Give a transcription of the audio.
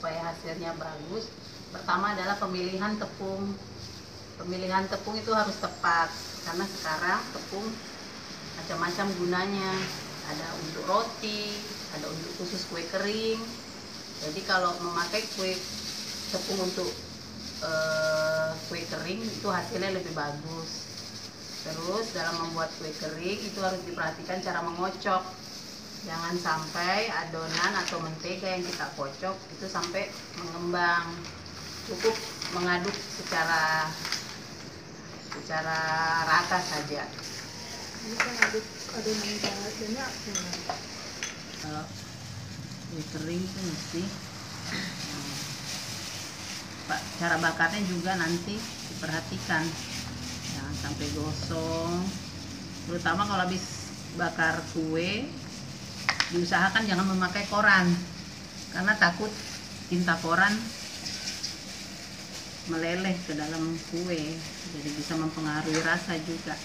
supaya hasilnya bagus, pertama adalah pemilihan tepung. Pemilihan tepung itu harus tepat, karena sekarang tepung macam-macam gunanya. Ada untuk roti, ada untuk khusus kue kering. Jadi kalau memakai tepung untuk kue kering itu hasilnya lebih bagus. Terus dalam membuat kue kering itu harus diperhatikan cara mengocok. Jangan sampai adonan atau mentega yang kita kocok itu sampai mengembang. Cukup mengaduk secara rata saja. Ini kan aduk adonan banyak. Kalau kue kering itu mesti cara bakarnya juga nanti diperhatikan, jangan sampai gosong. Terutama kalau habis bakar kue, diusahakan jangan memakai koran, karena takut tinta koran meleleh ke dalam kue, jadi bisa mempengaruhi rasa juga.